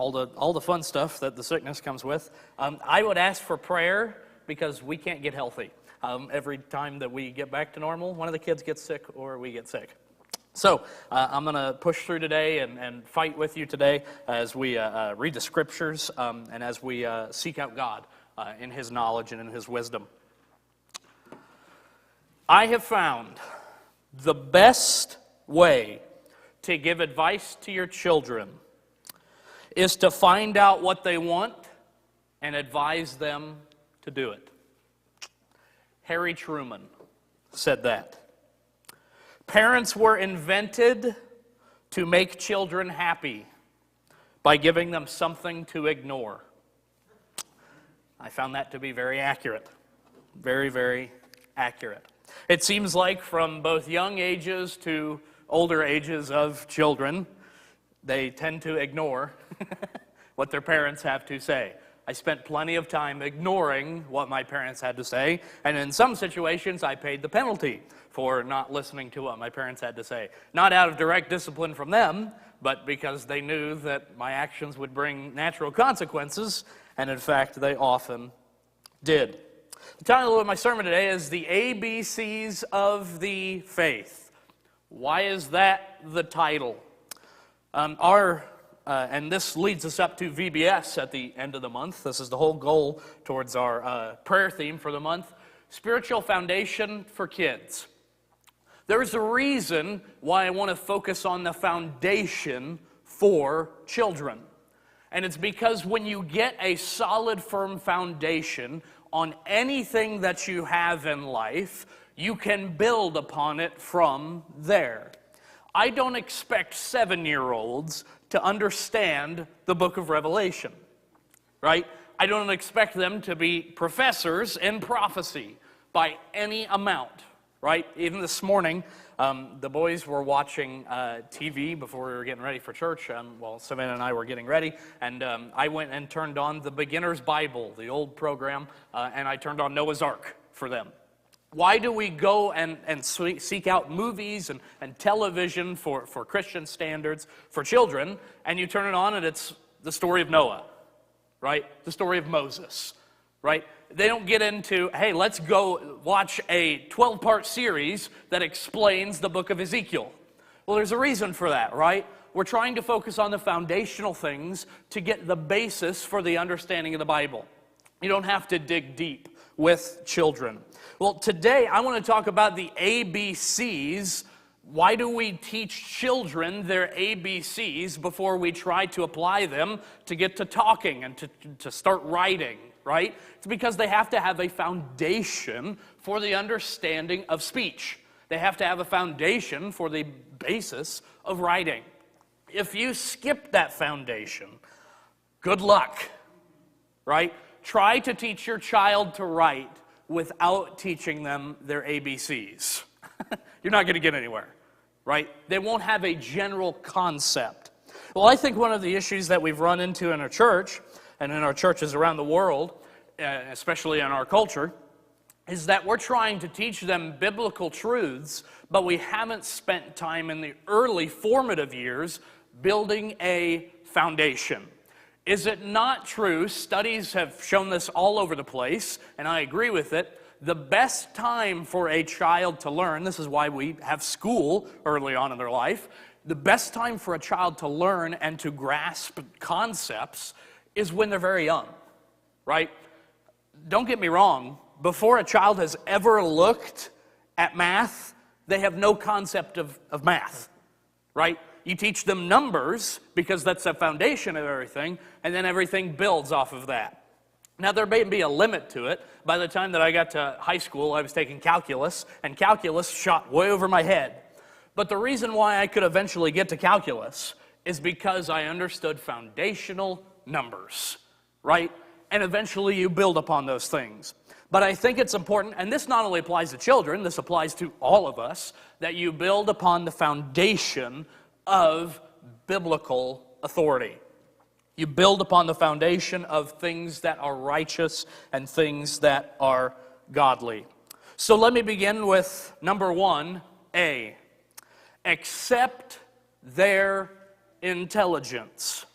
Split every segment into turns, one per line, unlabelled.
all the fun stuff that the sickness comes with. I would ask for prayer because we can't get healthy. Every time that we get back to normal, one of the kids gets sick or we get sick. So I'm going to push through today and fight with you today as we read the scriptures and as we seek out God in His knowledge and in His wisdom. I have found the best way to give advice to your children is to find out what they want and advise them to do it. Harry Truman said that. Parents were invented to make children happy by giving them something to ignore. I found that to be very accurate. Very, very accurate. It seems like from both young ages to older ages of children, they tend to ignore what their parents have to say. I spent plenty of time ignoring what my parents had to say, and in some situations I paid the penalty for not listening to what my parents had to say. Not out of direct discipline from them, but because they knew that my actions would bring natural consequences, and in fact they often did. The title of my sermon today is The ABCs of the Faith. Why is that the title? And this leads us up to VBS at the end of the month. This is the whole goal towards our prayer theme for the month, Spiritual Foundation for Kids. There's a reason why I want to focus on the foundation for children. And it's because when you get a solid, firm foundation on anything that you have in life, you can build upon it from there. I don't expect 7-year-olds to understand the book of Revelation, right? I don't expect them to be professors in prophecy by any amount, right? Even this morning, the boys were watching TV before we were getting ready for church. Well, Savannah and I were getting ready, and I went and turned on the Beginner's Bible, the old program, and I turned on Noah's Ark for them. Why do we go and seek out movies and television for Christian standards for children, and you turn it on and it's the story of Noah, right? The story of Moses, right? They don't get into, hey, let's go watch a 12-part series that explains the book of Ezekiel. Well, there's a reason for that, right? We're trying to focus on the foundational things to get the basis for the understanding of the Bible. You don't have to dig deep with children. Well, today I want to talk about the ABCs. Why do we teach children their ABCs before we try to apply them to get to talking and to start writing, right? It's because they have to have a foundation for the understanding of speech. They have to have a foundation for the basis of writing. If you skip that foundation, good luck, right? Try to teach your child to write without teaching them their ABCs. You're not going to get anywhere, right? They won't have a general concept. Well, I think one of the issues that we've run into in our church, and in our churches around the world, especially in our culture, is that we're trying to teach them biblical truths, but we haven't spent time in the early formative years building a foundation. Is it not true? Studies have shown this all over the place, and I agree with it. The best time for a child to learn, this is why we have school early on in their life, the best time for a child to learn and to grasp concepts is when they're very young, right? Don't get me wrong, before a child has ever looked at math, they have no concept of math, right? You teach them numbers because that's the foundation of everything, and then everything builds off of that. Now, there may be a limit to it. By the time that I got to high school, I was taking calculus, and calculus shot way over my head. But the reason why I could eventually get to calculus is because I understood foundational numbers, right? And eventually you build upon those things. But I think it's important, and this not only applies to children, this applies to all of us, that you build upon the foundation of biblical authority. You build upon the foundation of things that are righteous and things that are godly. So let me begin with number 1A. Accept their intelligence.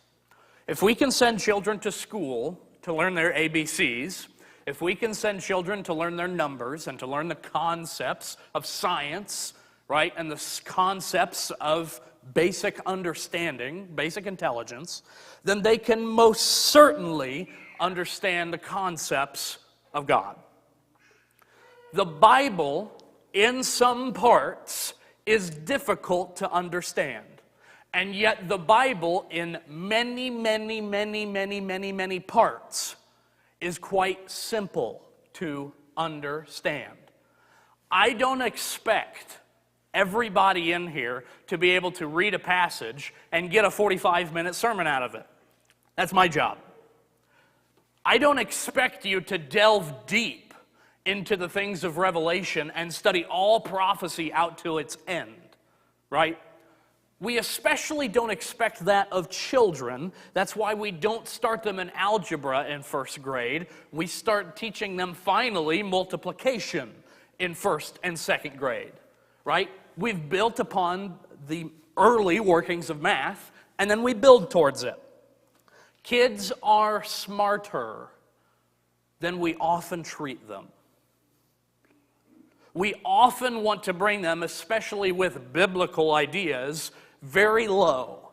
If we can send children to school to learn their ABCs, if we can send children to learn their numbers and to learn the concepts of science, right, and the concepts of basic understanding, basic intelligence, then they can most certainly understand the concepts of God. The Bible, in some parts, is difficult to understand. And yet the Bible, in many, many, many, many, many, many parts, is quite simple to understand. I don't expect everybody in here to be able to read a passage and get a 45-minute sermon out of it. That's my job. I don't expect you to delve deep into the things of Revelation and study all prophecy out to its end, right? We especially don't expect that of children. That's why we don't start them in algebra in first grade. We start teaching them finally multiplication in first and second grade, right? We've built upon the early workings of math, and then we build towards it. Kids are smarter than we often treat them. We often want to bring them, especially with biblical ideas, very low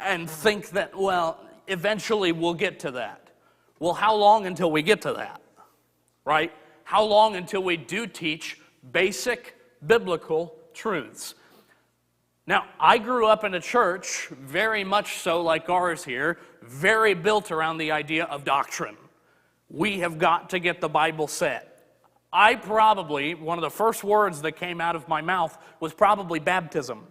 and think that, well, eventually we'll get to that. Well, how long until we get to that, right? How long until we do teach basic biblical truths? Now, I grew up in a church, very much so like ours here, very built around the idea of doctrine. We have got to get the Bible set. One of the first words that came out of my mouth was probably baptism.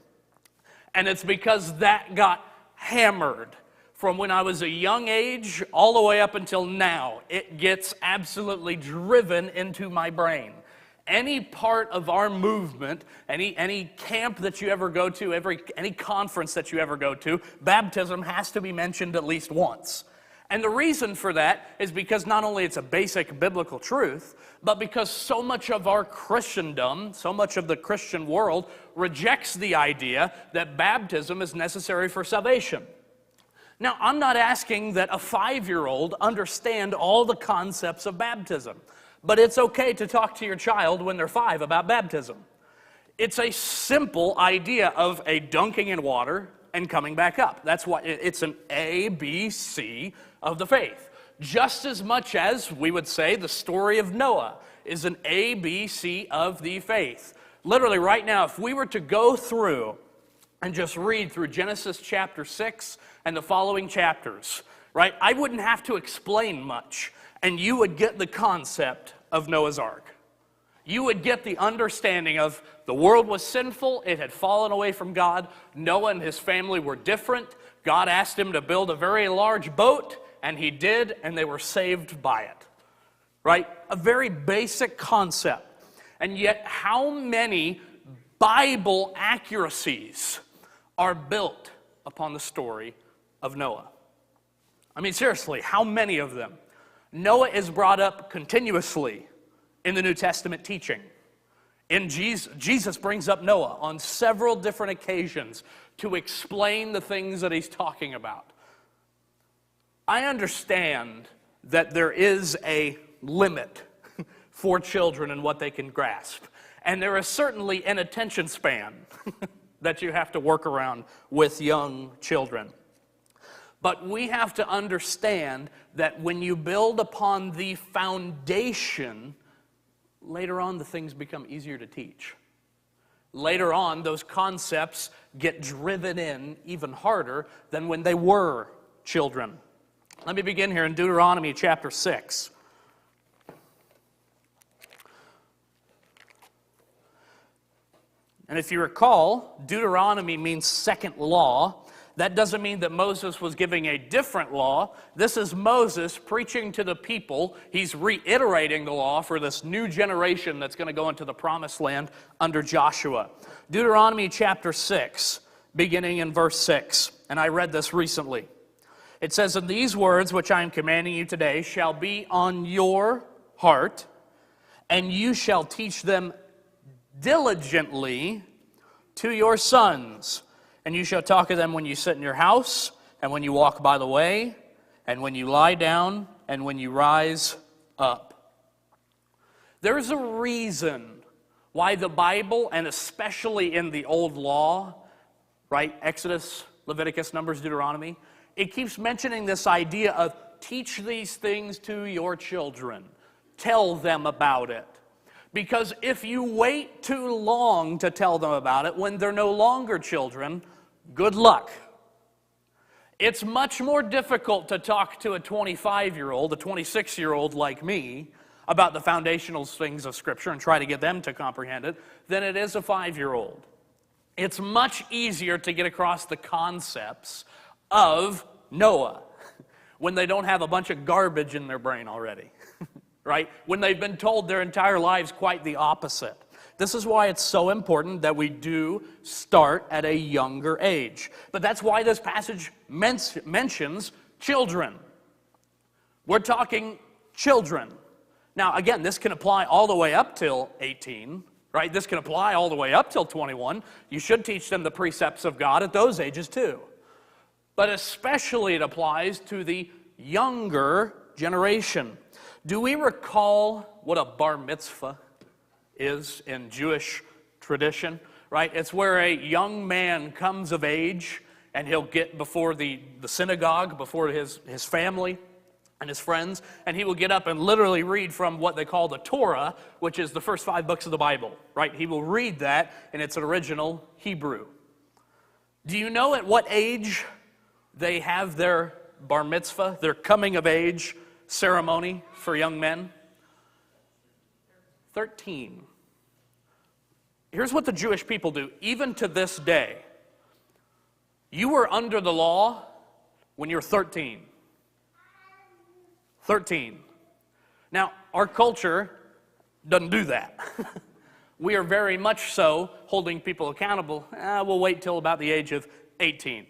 And it's because that got hammered from when I was a young age all the way up until now. It gets absolutely driven into my brain. Any part of our movement, any camp that you ever go to, any conference that you ever go to, baptism has to be mentioned at least once. And the reason for that is because not only it's a basic biblical truth, but because so much of our Christendom, so much of the Christian world rejects the idea that baptism is necessary for salvation. Now, I'm not asking that a 5-year-old understand all the concepts of baptism, but it's okay to talk to your child when they're 5 about baptism. It's a simple idea of a dunking in water and coming back up. That's what it's an A, B, C of the faith. Just as much as we would say the story of Noah is an A, B, C of the faith. Literally right now, if we were to go through and just read through Genesis chapter 6 and the following chapters, right, I wouldn't have to explain much, and you would get the concept of Noah's Ark. You would get the understanding of the world was sinful, it had fallen away from God, Noah and his family were different, God asked him to build a very large boat, and he did, and they were saved by it. Right? A very basic concept. And yet, how many Bible accuracies are built upon the story of Noah? I mean, seriously, how many of them? Noah is brought up continuously in the New Testament teaching. Jesus brings up Noah on several different occasions to explain the things that he's talking about. I understand that there is a limit for children and what they can grasp. And there is certainly an attention span that you have to work around with young children. But we have to understand that when you build upon the foundation, later on the things become easier to teach. Later on, those concepts get driven in even harder than when they were children. Let me begin here in Deuteronomy chapter 6. And if you recall, Deuteronomy means second law. That doesn't mean that Moses was giving a different law. This is Moses preaching to the people. He's reiterating the law for this new generation that's going to go into the promised land under Joshua. Deuteronomy chapter 6, beginning in verse 6. And I read this recently. It says, "And these words which I am commanding you today shall be on your heart, and you shall teach them diligently to your sons. And you shall talk of them when you sit in your house, and when you walk by the way, and when you lie down, and when you rise up. There's a reason why the Bible, and especially in the Old Law, right, Exodus, Leviticus, Numbers, Deuteronomy, it keeps mentioning this idea of teach these things to your children. Tell them about it. Because if you wait too long to tell them about it when they're no longer children, good luck. It's much more difficult to talk to a 25-year-old, a 26-year-old like me, about the foundational things of Scripture and try to get them to comprehend it than it is a 5-year-old. It's much easier to get across the concepts of Noah when they don't have a bunch of garbage in their brain already, right? When they've been told their entire lives quite the opposite. This is why it's so important that we do start at a younger age. But that's why this passage mentions children. We're talking children. Now, again, this can apply all the way up till 18, right? This can apply all the way up till 21. You should teach them the precepts of God at those ages too. But especially it applies to the younger generation. Do we recall what a bar mitzvah is in Jewish tradition? Right? It's where a young man comes of age and he'll get before the synagogue, before his family and his friends, and he will get up and literally read from what they call the Torah, which is the first 5 books of the Bible, right? He will read that in its original Hebrew. Do you know at what age they have their bar mitzvah, their coming of age ceremony for young men? 13. Here's what the Jewish people do, even to this day. You were under the law when you're 13. 13. Now, our culture doesn't do that. We are very much so holding people accountable. We'll wait till about the age of 18,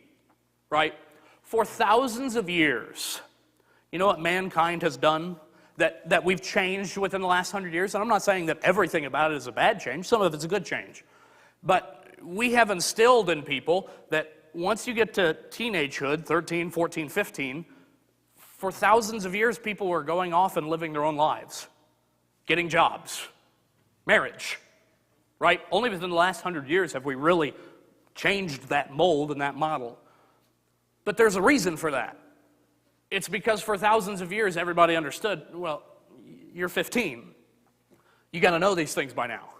right? For thousands of years, you know what mankind has done that we've changed within the last 100 years? And I'm not saying that everything about it is a bad change. Some of it's a good change. But we have instilled in people that once you get to teenagehood, 13, 14, 15, for thousands of years, people were going off and living their own lives, getting jobs, marriage, right? Only within the last 100 years have we really changed that mold and that model. But there's a reason for that. It's because for thousands of years, everybody understood, well, you're 15. You got to know these things by now.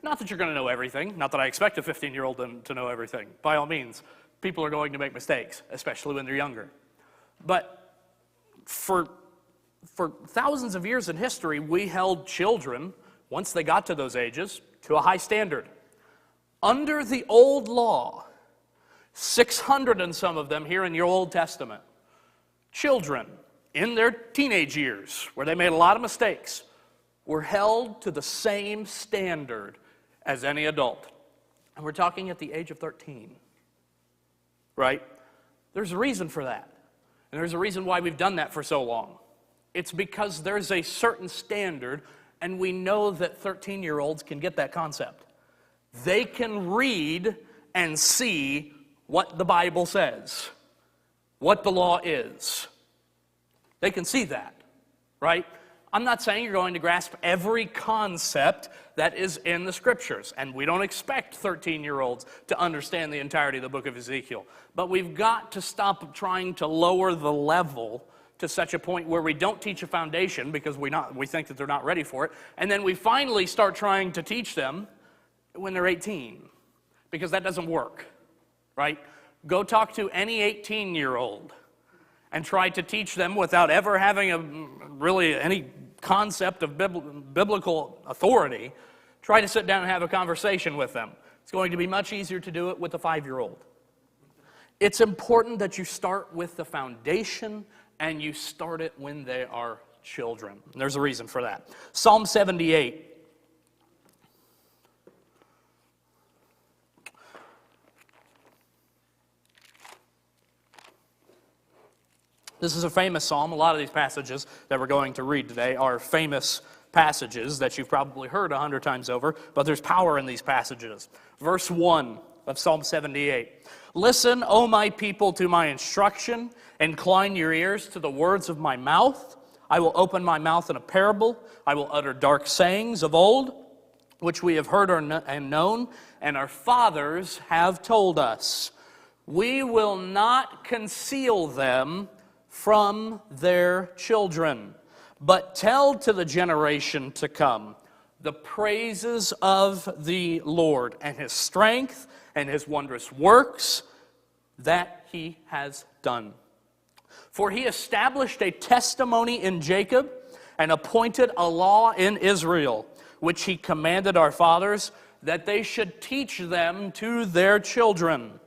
Not that you're going to know everything. Not that I expect a 15-year-old to know everything. By all means, people are going to make mistakes, especially when they're younger. But for thousands of years in history, we held children, once they got to those ages, to a high standard. Under the old law, 600 and some of them here in your Old Testament, children in their teenage years, where they made a lot of mistakes, were held to the same standard as any adult. And we're talking at the age of 13, right? There's a reason for that. And there's a reason why we've done that for so long. It's because there's a certain standard, and we know that 13-year-olds can get that concept. They can read and see what the Bible says, what the law is. They can see that, right? I'm not saying you're going to grasp every concept that is in the Scriptures, and we don't expect 13-year-olds to understand the entirety of the book of Ezekiel. But we've got to stop trying to lower the level to such a point where we don't teach a foundation because we think that they're not ready for it, and then we finally start trying to teach them when they're 18, because that doesn't work, right? Go talk to any 18-year-old and try to teach them without ever having really any concept of biblical authority. Try to sit down and have a conversation with them. It's going to be much easier to do it with a 5-year-old. It's important that you start with the foundation and you start it when they are children. And there's a reason for that. Psalm 78. This is a famous psalm. A lot of these passages that we're going to read today are famous passages that you've probably heard 100 times over, but there's power in these passages. Verse 1 of Psalm 78. Listen, O my people, to my instruction. Incline your ears to the words of my mouth. I will open my mouth in a parable. I will utter dark sayings of old, which we have heard and known, and our fathers have told us. We will not conceal them from their children, but tell to the generation to come the praises of the Lord and his strength and his wondrous works that he has done. For he established a testimony in Jacob and appointed a law in Israel, which he commanded our fathers, that they should teach them to their children,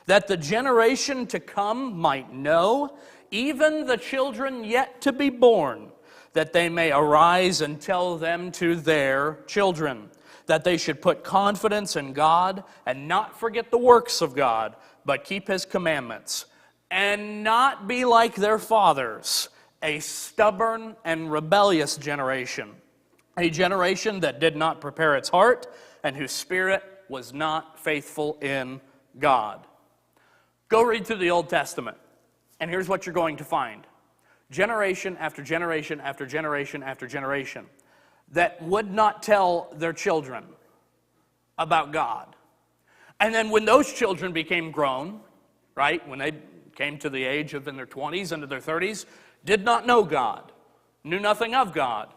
that the generation to come might know, even the children yet to be born, that they may arise and tell them to their children, that they should put confidence in God and not forget the works of God, but keep his commandments, and not be like their fathers, a stubborn and rebellious generation, a generation that did not prepare its heart and whose spirit was not faithful in God. Go read through the Old Testament, and here's what you're going to find. Generation after generation after generation after generation that would not tell their children about God. And then when those children became grown, right, when they came to the age of in their 20s, into their 30s, did not know God, knew nothing of God.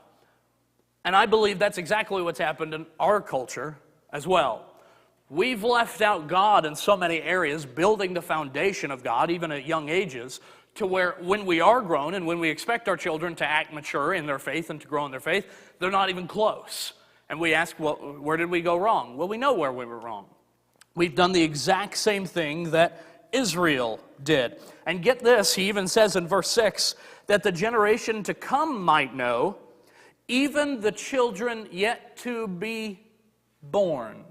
And I believe that's exactly what's happened in our culture as well. We've left out God in so many areas, building the foundation of God, even at young ages, to where when we are grown and when we expect our children to act mature in their faith and to grow in their faith, they're not even close. And we ask, well, where did we go wrong? Well, we know where we were wrong. We've done the exact same thing that Israel did. And get this, he even says in verse 6, that the generation to come might know, even the children yet to be born.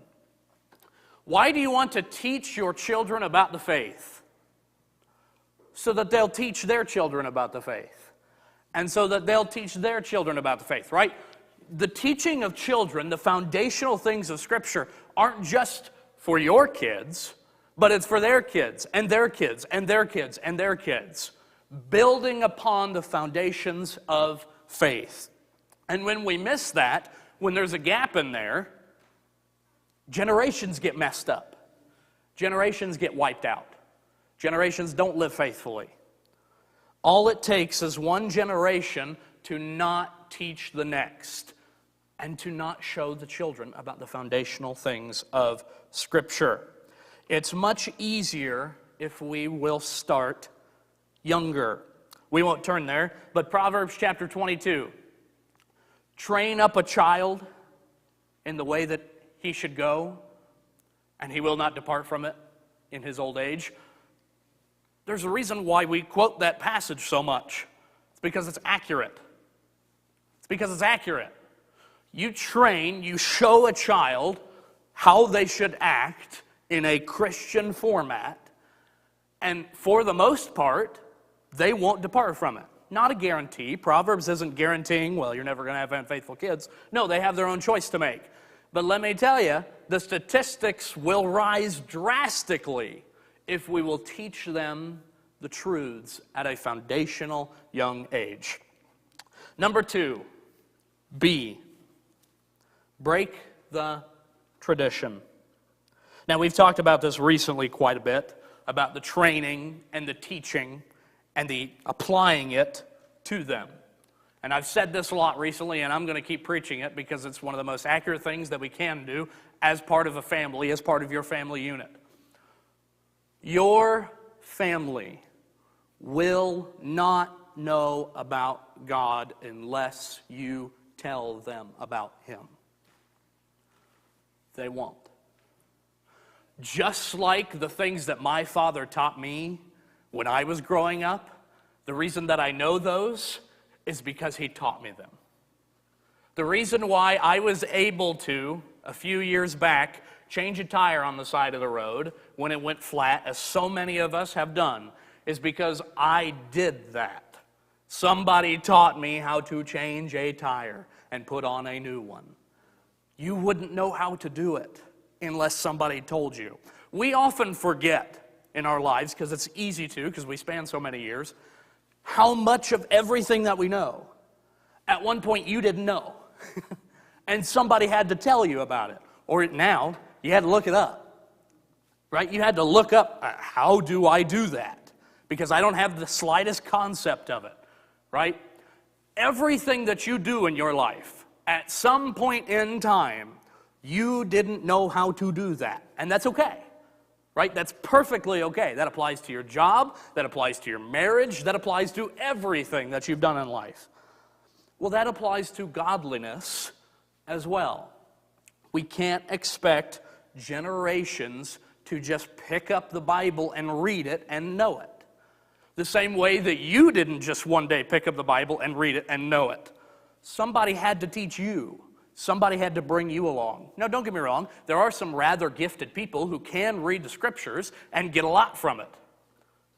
Why do you want to teach your children about the faith? So that they'll teach their children about the faith. And so that they'll teach their children about the faith, right? The teaching of children, the foundational things of Scripture, aren't just for your kids, but it's for their kids, and their kids, and their kids, and their kids, building upon the foundations of faith. And when we miss that, when there's a gap in there, generations get messed up. Generations get wiped out. Generations don't live faithfully. All it takes is one generation to not teach the next and to not show the children about the foundational things of Scripture. It's much easier if we will start younger. We won't turn there, but Proverbs chapter 22. Train up a child in the way that he should go, and he will not depart from it in his old age. There's a reason why we quote that passage so much. It's because it's accurate. It's because it's accurate. You train, you show a child how they should act in a Christian format, and for the most part, they won't depart from it. Not a guarantee. Proverbs isn't guaranteeing, well, you're never going to have unfaithful kids. No, they have their own choice to make. But let me tell you, the statistics will rise drastically if we will teach them the truths at a foundational young age. Number 2, B, break the tradition. Now, we've talked about this recently quite a bit, about the training and the teaching and the applying it to them. And I've said this a lot recently, and I'm going to keep preaching it because it's one of the most accurate things that we can do as part of a family, as part of your family unit. Your family will not know about God unless you tell them about Him. They won't. Just like the things that my father taught me when I was growing up, the reason that I know those is because he taught me them. The reason why I was able to, a few years back, change a tire on the side of the road when it went flat, as so many of us have done, is because I did that. Somebody taught me how to change a tire and put on a new one. You wouldn't know how to do it unless somebody told you. We often forget in our lives, because it's easy to, because we span so many years, how much of everything that we know, at one point you didn't know. And somebody had to tell you about it. Or now, you had to look it up. Right? You had to look up, how do I do that? Because I don't have the slightest concept of it. Right? Everything that you do in your life, at some point in time, you didn't know how to do that. And that's okay. Right? That's perfectly okay. That applies to your job, that applies to your marriage, that applies to everything that you've done in life. Well, that applies to godliness as well. We can't expect generations to just pick up the Bible and read it and know it. The same way that you didn't just one day pick up the Bible and read it and know it. Somebody had to teach you. Somebody had to bring you along. Now, don't get me wrong. There are some rather gifted people who can read the Scriptures and get a lot from it.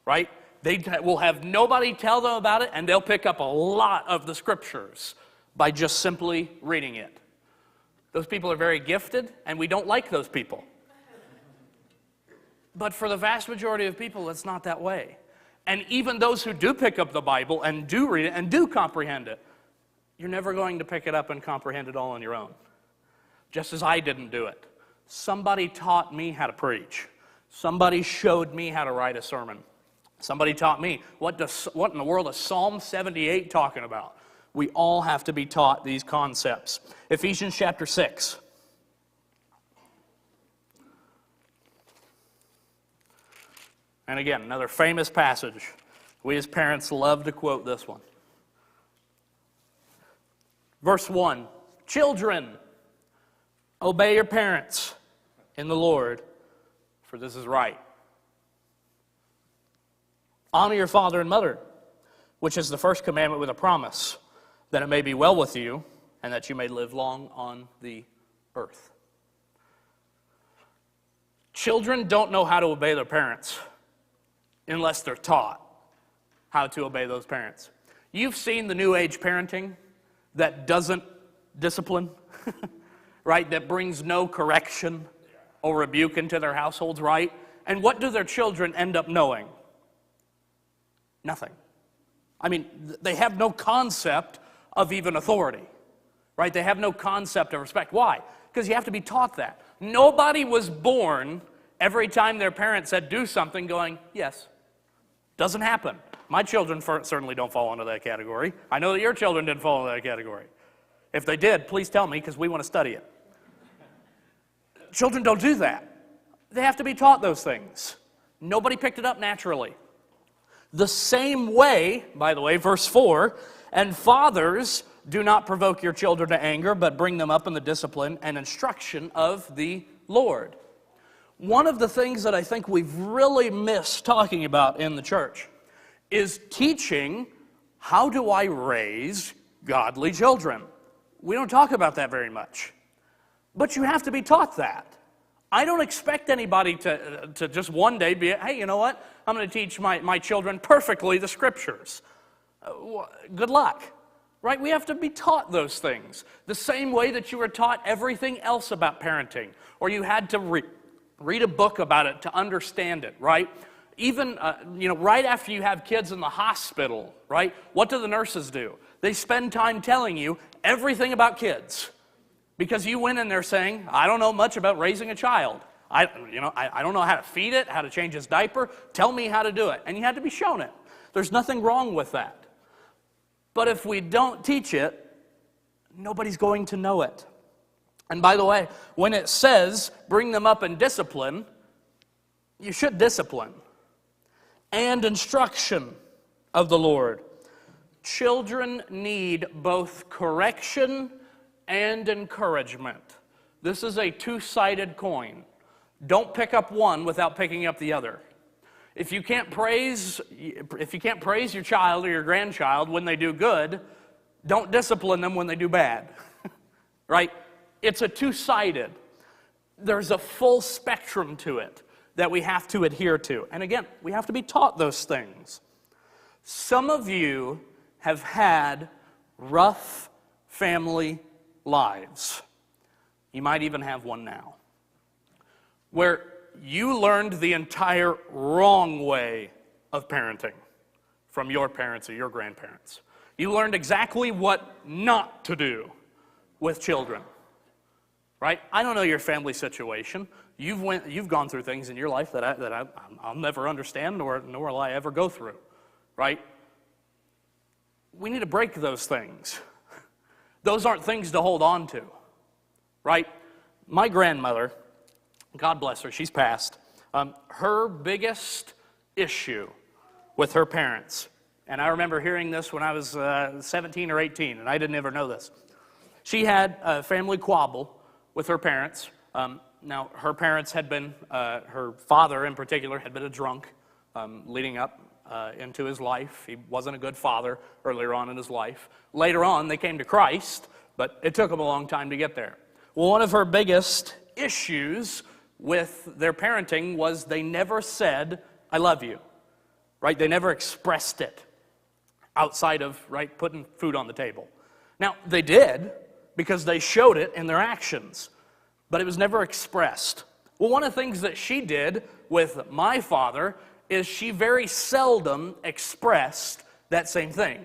Right? They will have nobody tell them about it, and they'll pick up a lot of the Scriptures by just simply reading it. Those people are very gifted, and we don't like those people. But for the vast majority of people, it's not that way. And even those who do pick up the Bible and do read it and do comprehend it, you're never going to pick it up and comprehend it all on your own. Just as I didn't do it. Somebody taught me how to preach. Somebody showed me how to write a sermon. Somebody taught me, what in the world is Psalm 78 talking about? We all have to be taught these concepts. Ephesians chapter 6. And again, another famous passage. We as parents love to quote this one. Verse 1, children, obey your parents in the Lord, for this is right. Honor your father and mother, which is the first commandment with a promise, that it may be well with you, and that you may live long on the earth. Children don't know how to obey their parents unless they're taught how to obey those parents. You've seen the new age parenting that doesn't discipline, right? That brings no correction or rebuke into their households, right? And what do their children end up knowing? Nothing. I mean, they have no concept of even authority, right? They have no concept of respect. Why? Because you have to be taught that. Nobody was born every time their parents said do something going, yes. Doesn't happen. My children certainly don't fall into that category. I know that your children didn't fall into that category. If they did, please tell me, because we want to study it. Children don't do that. They have to be taught those things. Nobody picked it up naturally. The same way, by the way, verse 4, and fathers, do not provoke your children to anger, but bring them up in the discipline and instruction of the Lord. One of the things that I think we've really missed talking about in the church is teaching, how do I raise godly children? We don't talk about that very much. But you have to be taught that. I don't expect anybody to just one day be, hey, you know what? I'm going to teach my children perfectly the Scriptures. Good luck. Right? We have to be taught those things. The same way that you were taught everything else about parenting, or you had to read a book about it to understand it, right? Even, right after you have kids in the hospital, right? What do the nurses do? They spend time telling you everything about kids. Because you went in there saying, I don't know much about raising a child. I don't know how to feed it, how to change its diaper. Tell me how to do it. And you had to be shown it. There's nothing wrong with that. But if we don't teach it, nobody's going to know it. And by the way, when it says, bring them up in discipline, you should discipline. And instruction of the Lord. Children need both correction and encouragement. This is a two-sided coin. Don't pick up one without picking up the other. If you can't praise your child or your grandchild when they do good, don't discipline them when they do bad. Right? It's a two-sided. There's a full spectrum to it that we have to adhere to. And again, we have to be taught those things. Some of you have had rough family lives. You might even have one now. where you learned the entire wrong way of parenting from your parents or your grandparents. You learned exactly what not to do with children, right? I don't know your family situation. You've gone through things in your life that I'll never understand, nor will I ever go through, right? We need to break those things. Those aren't things to hold on to, right? My grandmother, God bless her, she's passed. Her biggest issue with her parents, and I remember hearing this when I was 17 or 18, and I didn't ever know this. She had a family squabble with her parents. Now, her parents had been, her father in particular, had been a drunk leading up into his life. He wasn't a good father earlier on in his life. Later on, they came to Christ, but it took them a long time to get there. Well, one of her biggest issues with their parenting was they never said, I love you, right? They never expressed it outside of, right, putting food on the table. Now, they did because they showed it in their actions, but it was never expressed. Well, one of the things that she did with my father is she very seldom expressed that same thing.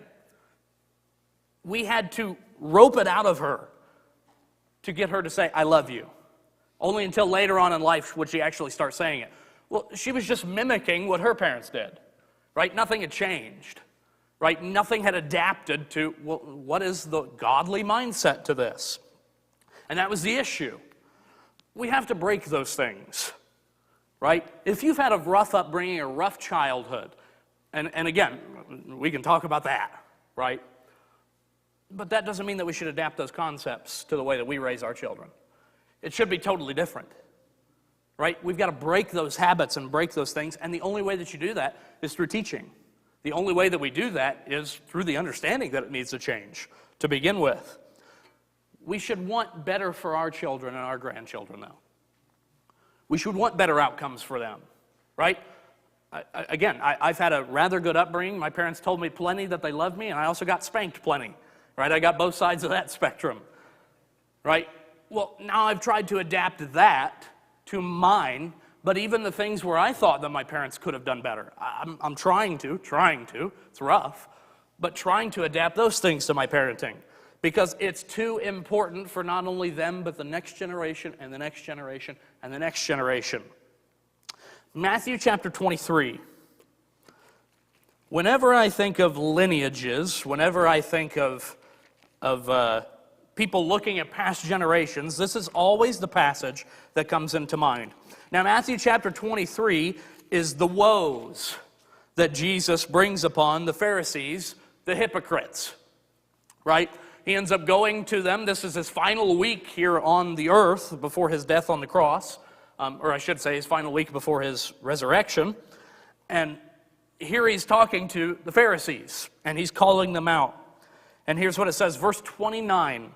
We had to rope it out of her to get her to say, I love you. Only until later on in life would she actually start saying it. Well, she was just mimicking what her parents did, right? Nothing had changed, right? Nothing had adapted to, well, what is the godly mindset to this? And that was the issue. We have to break those things, right? If you've had a rough upbringing, a rough childhood, and again, we can talk about that, right? But that doesn't mean that we should adapt those concepts to the way that we raise our children. It should be totally different, right? We've got to break those habits and break those things, and the only way that you do that is through teaching. The only way that we do that is through the understanding that it needs to change to begin with. We should want better for our children and our grandchildren, though. We should want better outcomes for them, right? I've had a rather good upbringing. My parents told me plenty that they loved me, and I also got spanked plenty, right? I got both sides of that spectrum, right? Well, now I've tried to adapt that to mine, but even the things where I thought that my parents could have done better, I'm trying to, it's rough, but trying to adapt those things to my parenting because it's too important for not only them, but the next generation and the next generation and the next generation. Matthew chapter 23. Whenever I think of lineages, whenever I think of people looking at past generations, this is always the passage that comes into mind. Now, Matthew chapter 23 is the woes that Jesus brings upon the Pharisees, the hypocrites, right? He ends up going to them. This is his final week here on the earth before his death on the cross, or I should say his final week before his resurrection. And here he's talking to the Pharisees, and he's calling them out. And here's what it says, verse 29.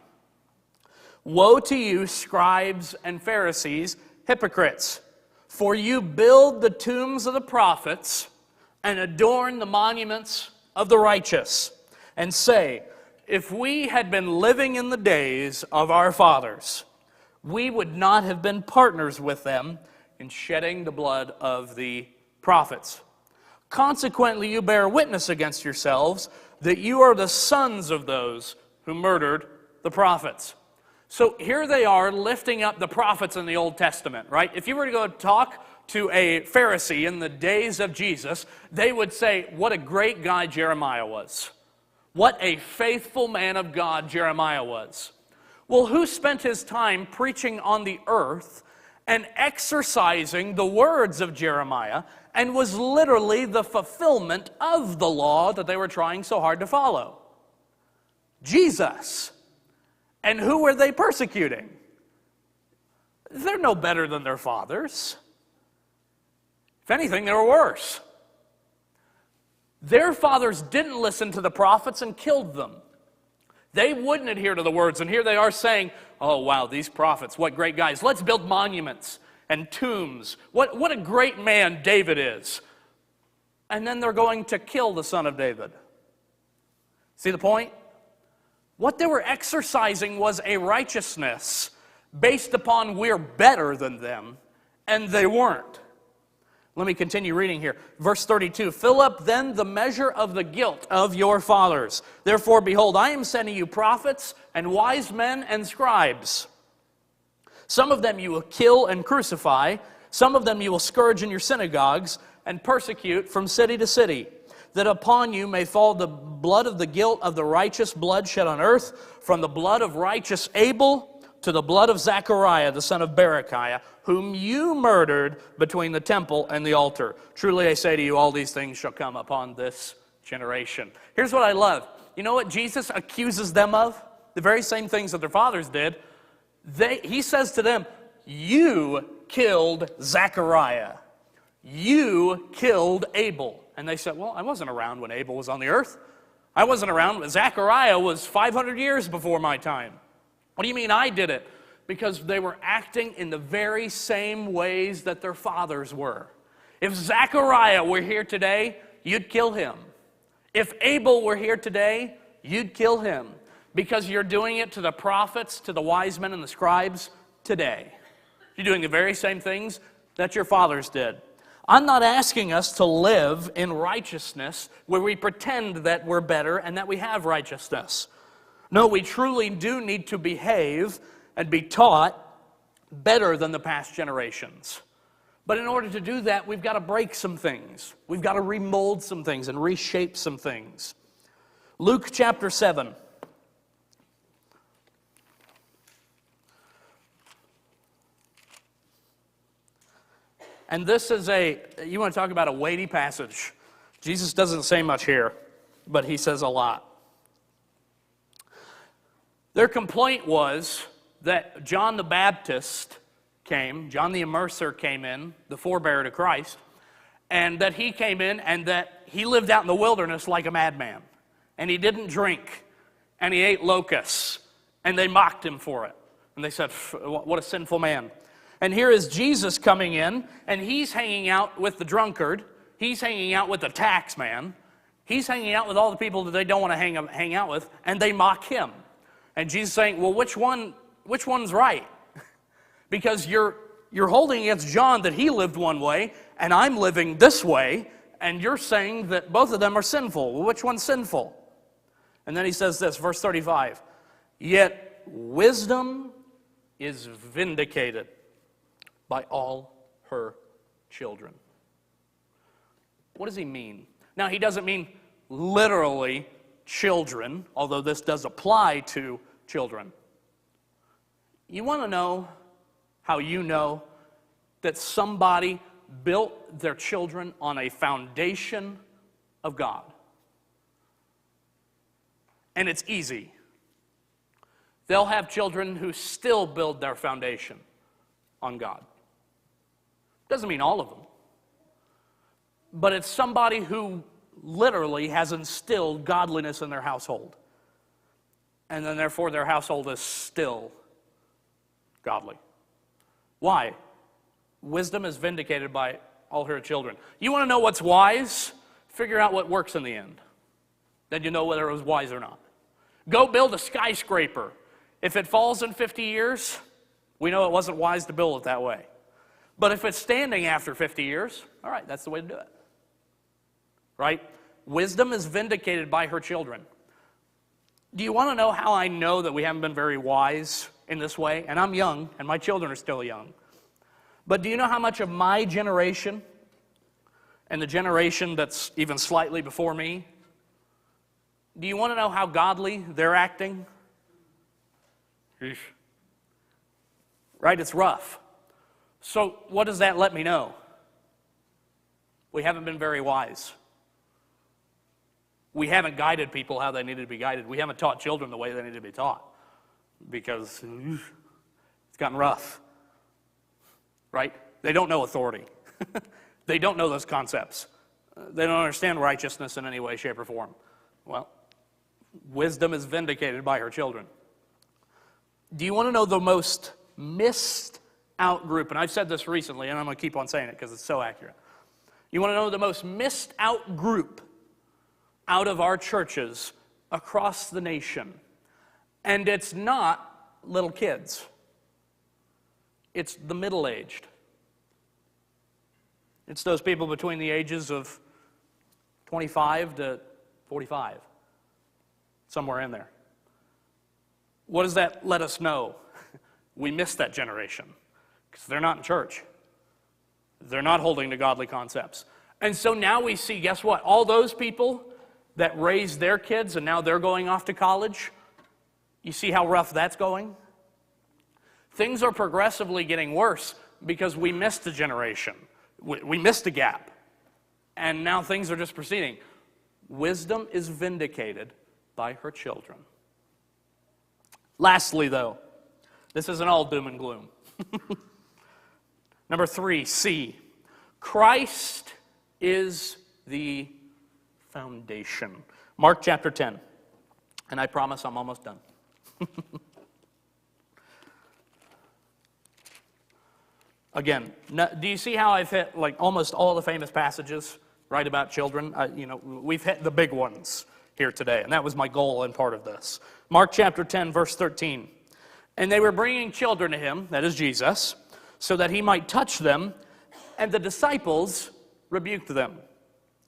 Woe to you, scribes and Pharisees, hypocrites, for you build the tombs of the prophets and adorn the monuments of the righteous, and say, if we had been living in the days of our fathers, we would not have been partners with them in shedding the blood of the prophets. Consequently, you bear witness against yourselves that you are the sons of those who murdered the prophets. So here they are lifting up the prophets in the Old Testament, right? If you were to go talk to a Pharisee in the days of Jesus, they would say, what a great guy Jeremiah was. What a faithful man of God Jeremiah was. Well, who spent his time preaching on the earth and exercising the words of Jeremiah and was literally the fulfillment of the law that they were trying so hard to follow? Jesus. And who were they persecuting? They're no better than their fathers. If anything, they were worse. Their fathers didn't listen to the prophets and killed them. They wouldn't adhere to the words, and here they are saying, oh, wow, these prophets, what great guys. Let's build monuments and tombs. What a great man David is. And then they're going to kill the son of David. See the point? What they were exercising was a righteousness based upon we're better than them And they weren't. Let me continue reading here. Verse 32, fill up then the measure of the guilt of your fathers. Therefore, behold, I am sending you prophets and wise men and scribes. Some of them you will kill and crucify. Some of them you will scourge in your synagogues and persecute from city to city, that upon you may fall the blood of the guilt of the righteous blood shed on earth, from the blood of righteous Abel to the blood of Zechariah, the son of Berechiah, whom you murdered between the temple and the altar. Truly I say to you, all these things shall come upon this generation. Here's what I love. You know what Jesus accuses them of? The very same things that their fathers did. He says to them, you killed Zechariah. You killed Abel. And they said, well, I wasn't around when Abel was on the earth. I wasn't around when Zechariah was 500 years before my time. What do you mean I did it? Because they were acting in the very same ways that their fathers were. If Zechariah were here today, you'd kill him. If Abel were here today, you'd kill him. Because you're doing it to the prophets, to the wise men and the scribes today. You're doing the very same things that your fathers did. I'm not asking us to live in righteousness where we pretend that we're better and that we have righteousness. No, we truly do need to behave and be taught better than the past generations. But in order to do that, we've got to break some things. We've got to remold some things and reshape some things. Luke chapter 7. And this is you want to talk about a weighty passage. Jesus doesn't say much here, but he says a lot. Their complaint was that John the Baptist came, John the Immerser came in, the forebearer to Christ, and that he came in and that he lived out in the wilderness like a madman. And he didn't drink, and he ate locusts, and they mocked him for it. And they said, what a sinful man. And here is Jesus coming in, and he's hanging out with the drunkard. He's hanging out with the tax man. He's hanging out with all the people that they don't want to hang out with, and they mock him. And Jesus is saying, well, which one's right? Because you're holding against John that he lived one way, and I'm living this way, and you're saying that both of them are sinful. Well, which one's sinful? And then he says this, verse 35, yet wisdom is vindicated by all her children. What does he mean? Now, he doesn't mean literally children, although this does apply to children. You want to know how you know that somebody built their children on a foundation of God? And it's easy. They'll have children who still build their foundation on God. Doesn't mean all of them. But it's somebody who literally has instilled godliness in their household. And then therefore their household is still godly. Why? Wisdom is vindicated by all her children. You want to know what's wise? Figure out what works in the end. Then you know whether it was wise or not. Go build a skyscraper. If it falls in 50 years, we know it wasn't wise to build it that way. But if it's standing after 50 years, all right, that's the way to do it. Right? Wisdom is vindicated by her children. Do you want to know how I know that we haven't been very wise in this way? And I'm young, and my children are still young. But do you know how much of my generation and the generation that's even slightly before me, do you want to know how godly they're acting? Right? It's rough. So what does that let me know? We haven't been very wise. We haven't guided people how they needed to be guided. We haven't taught children the way they need to be taught because it's gotten rough. Right? They don't know authority. They don't know those concepts. They don't understand righteousness in any way, shape, or form. Well, wisdom is vindicated by her children. Do you want to know the most missed out group? And I've said this recently, and I'm going to keep on saying it because it's so accurate. You want to know the most missed out group out of our churches across the nation? And it's not little kids. It's the middle-aged. It's those people between the ages of 25 to 45, somewhere in there. What does that let us know? We missed that generation because they're not in church. They're not holding to godly concepts. And so now we see, guess what? All those people that raised their kids and now they're going off to college, you see how rough that's going? Things are progressively getting worse because we missed a generation. We missed a gap. And now things are just proceeding. Wisdom is vindicated by her children. Lastly, though, this isn't all doom and gloom. Number 3, C. Christ is the foundation. Mark chapter 10. And I promise I'm almost done. Again, do you see how I've hit like almost all the famous passages, right, about children? We've hit the big ones here today, and that was my goal and part of this. Mark chapter 10, verse 13. And they were bringing children to him, that is Jesus, so that he might touch them, and the disciples rebuked them.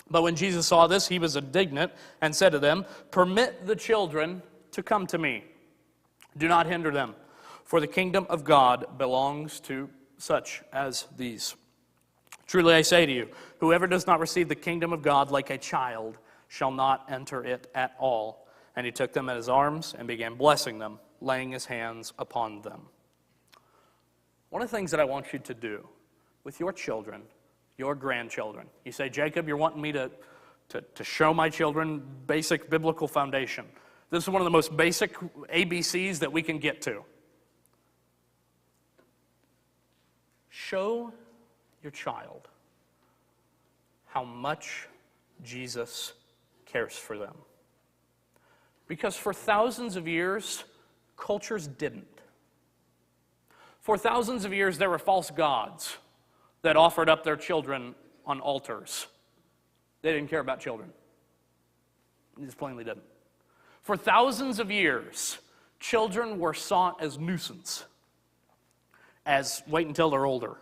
But when Jesus saw this, he was indignant and said to them, "Permit the children to come to me. Do not hinder them, for the kingdom of God belongs to such as these. Truly I say to you, whoever does not receive the kingdom of God like a child shall not enter it at all." And he took them in his arms and began blessing them, laying his hands upon them. One of the things that I want you to do with your children, your grandchildren, you say, "Jacob, you're wanting me to show my children basic biblical foundation." This is one of the most basic ABCs that we can get to. Show your child how much Jesus cares for them. Because for thousands of years, cultures didn't. For thousands of years, there were false gods that offered up their children on altars. They didn't care about children. They just plainly didn't. For thousands of years, children were sought as nuisance, as wait until they're older.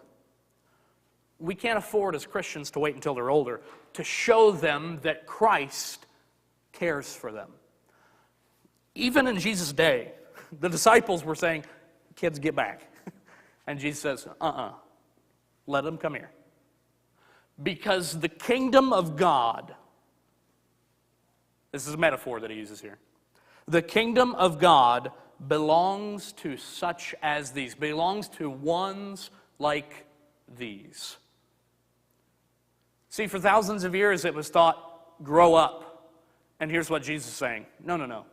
We can't afford as Christians to wait until they're older to show them that Christ cares for them. Even in Jesus' day, the disciples were saying, "Kids, get back." And Jesus says, let them come here. Because the kingdom of God, this is a metaphor that he uses here. The kingdom of God belongs to such as these, belongs to ones like these. See, for thousands of years it was thought, grow up. And here's what Jesus is saying. No.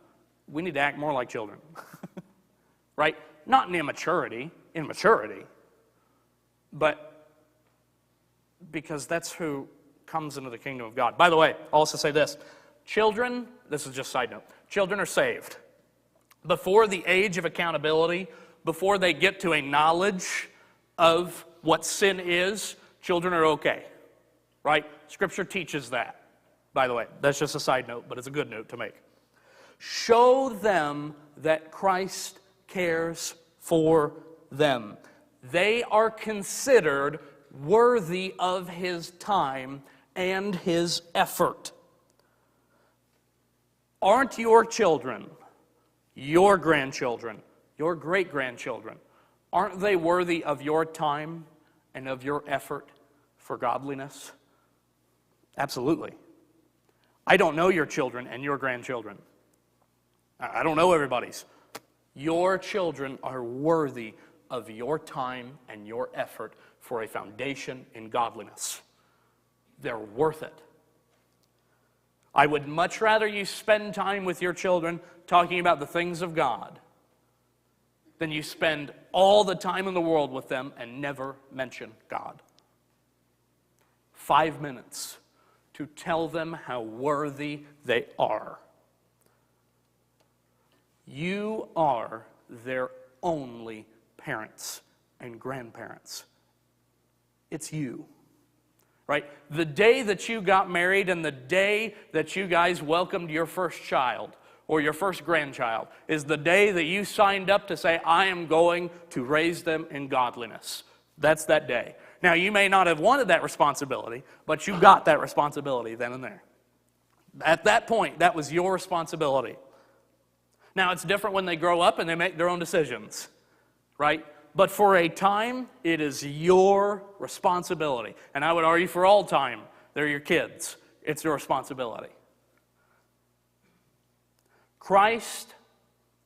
We need to act more like children. Right? Not in immaturity, but because that's who comes into the kingdom of God. By the way, I'll also say this. Children, this is just a side note, children are saved. Before the age of accountability, before they get to a knowledge of what sin is, children are okay. Right? Scripture teaches that. By the way, that's just a side note, but it's a good note to make. Show them that Christ cares for them. They are considered worthy of his time and his effort. Aren't your children, your grandchildren, your great-grandchildren, aren't they worthy of your time and of your effort for godliness? Absolutely. I don't know your children and your grandchildren. I don't know everybody's. Your children are worthy of your time and your effort for a foundation in godliness. They're worth it. I would much rather you spend time with your children talking about the things of God than you spend all the time in the world with them and never mention God. 5 minutes to tell them how worthy they are. You are their only parents and grandparents. It's you, right? The day that you got married and the day that you guys welcomed your first child or your first grandchild is the day that you signed up to say, I am going to raise them in godliness. That's that day. Now, you may not have wanted that responsibility, but you got that responsibility then and there. At that point, that was your responsibility. Now, it's different when they grow up and they make their own decisions, right? But for a time, it is your responsibility. And I would argue for all time, they're your kids. It's your responsibility. Christ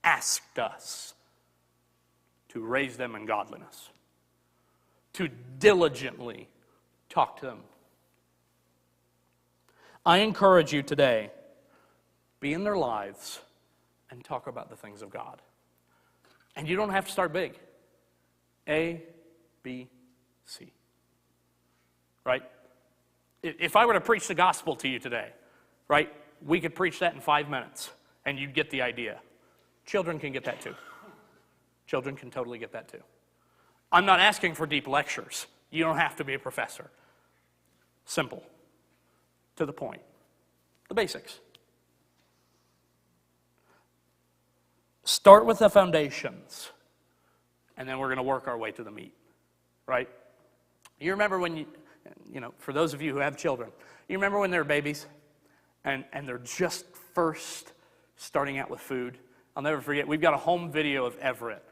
asked us to raise them in godliness, to diligently talk to them. I encourage you today, be in their lives and talk about the things of God. And you don't have to start big. A, B, C. Right? If I were to preach the gospel to you today, right, we could preach that in 5 minutes, and you'd get the idea. Children can get that too. Children can totally get that too. I'm not asking for deep lectures. You don't have to be a professor. Simple. To the point. The basics. Start with the foundations, and then we're going to work our way to the meat, right? You remember when for those of you who have children, you remember when they were babies, and they're just first starting out with food? I'll never forget, we've got a home video of Everett,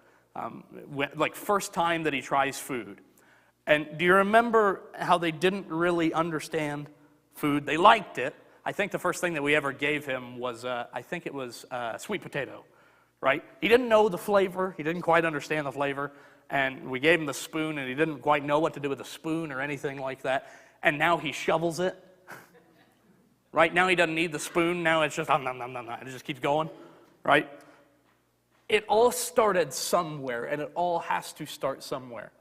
first time that he tries food. And do you remember how they didn't really understand food? They liked it. I think the first thing that we ever gave him was, sweet potato, right? He didn't know the flavor. He didn't quite understand the flavor. And we gave him the spoon, and he didn't quite know what to do with the spoon or anything like that. And now he shovels it. Right? Now he doesn't need the spoon. Now it's just, nom, nom, nom, nom. It just keeps going. Right? It all started somewhere, and it all has to start somewhere.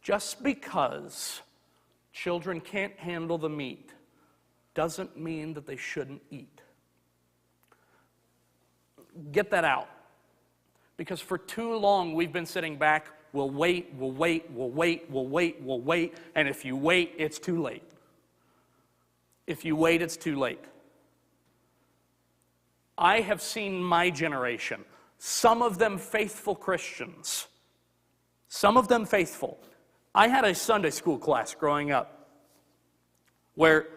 Just because children can't handle the meat doesn't mean that they shouldn't eat. Get that out. Because for too long we've been sitting back, we'll wait, and if you wait, it's too late. If you wait, it's too late. I have seen my generation, some of them faithful Christians, some of them faithful. I had a Sunday school class growing up where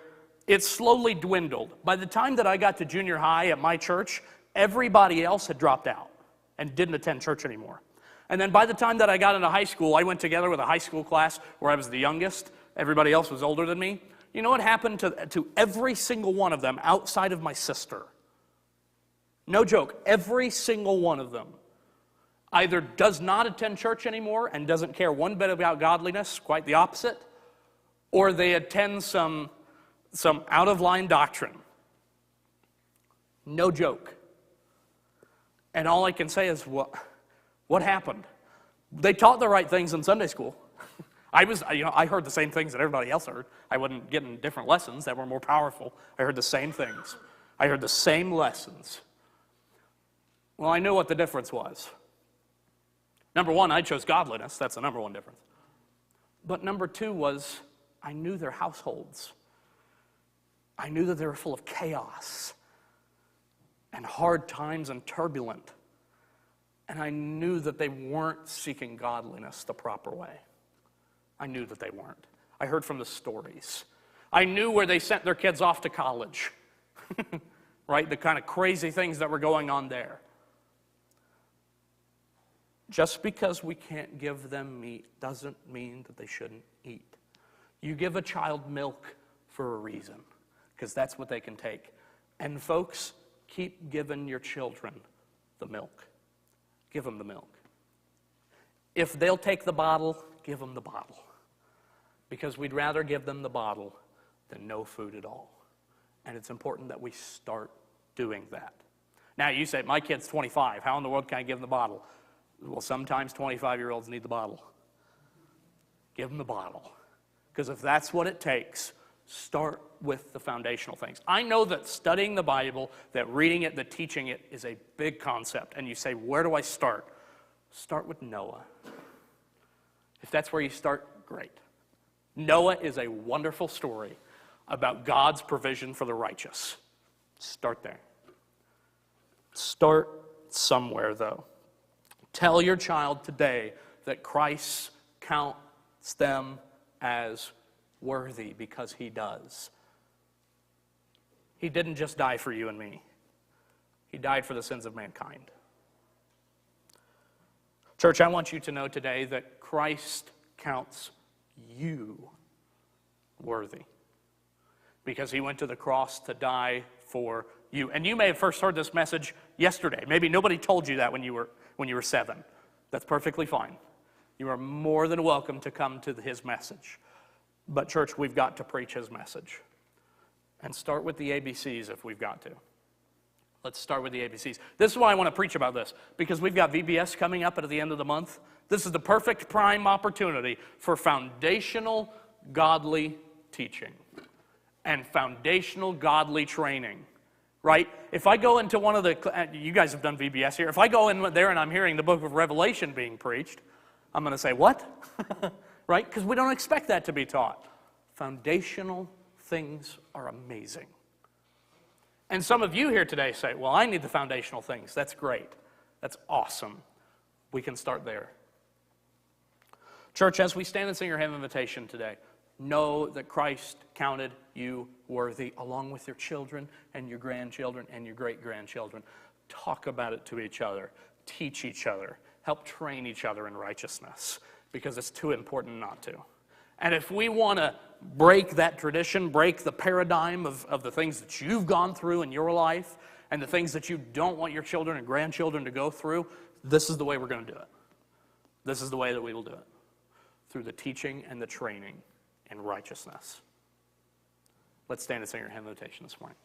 it slowly dwindled. By the time that I got to junior high at my church, everybody else had dropped out and didn't attend church anymore. And then by the time that I got into high school, I went together with a high school class where I was the youngest. Everybody else was older than me. You know what happened to every single one of them outside of my sister? No joke, every single one of them either does not attend church anymore and doesn't care one bit about godliness, quite the opposite, or they attend some out-of-line doctrine. No joke. And all I can say is, what happened? They taught the right things in Sunday school. I heard the same things that everybody else heard. I wasn't getting different lessons that were more powerful. I heard the same things. I heard the same lessons. Well, I knew what the difference was. Number one, I chose godliness. That's the number one difference. But number two was, I knew their households. I knew that they were full of chaos and hard times and turbulent. And I knew that they weren't seeking godliness the proper way. I knew that they weren't. I heard from the stories. I knew where they sent their kids off to college. Right? The kind of crazy things that were going on there. Just because we can't give them meat doesn't mean that they shouldn't eat. You give a child milk for a reason, because that's what they can take. And folks, keep giving your children the milk. Give them the milk. If they'll take the bottle, give them the bottle. Because we'd rather give them the bottle than no food at all. And it's important that we start doing that. Now, you say, my kid's 25. How in the world can I give them the bottle? Well, sometimes 25-year-olds need the bottle. Give them the bottle. Because if that's what it takes, start with the foundational things. I know that studying the Bible, that reading it, that teaching it is a big concept. And you say, where do I start? Start with Noah. If that's where you start, great. Noah is a wonderful story about God's provision for the righteous. Start there. Start somewhere, though. Tell your child today that Christ's count them as worthy because he does. He didn't just die for you and me. He died for the sins of mankind. Church, I want you to know today that Christ counts you worthy because he went to the cross to die for you. And you may have first heard this message yesterday. Maybe nobody told you that when you were 7. That's perfectly fine. You are more than welcome to come to his message. But church, we've got to preach his message. And start with the ABCs if we've got to. Let's start with the ABCs. This is why I want to preach about this, because we've got VBS coming up at the end of the month. This is the perfect prime opportunity for foundational godly teaching and foundational godly training, right? If I go into one of the, you guys have done VBS here, if I go in there and I'm hearing the book of Revelation being preached, I'm going to say, what? Right? Because we don't expect that to be taught. Foundational things are amazing. And some of you here today say, well, I need the foundational things. That's great. That's awesome. We can start there. Church, as we stand and sing your hymn invitation today, know that Christ counted you worthy along with your children and your grandchildren and your great-grandchildren. Talk about it to each other. Teach each other. Help train each other in righteousness because it's too important not to. And if we want to break that tradition, break the paradigm of the things that you've gone through in your life and the things that you don't want your children and grandchildren to go through, this is the way we're going to do it. This is the way that we will do it, through the teaching and the training in righteousness. Let's stand and sing our hymn invitation this morning.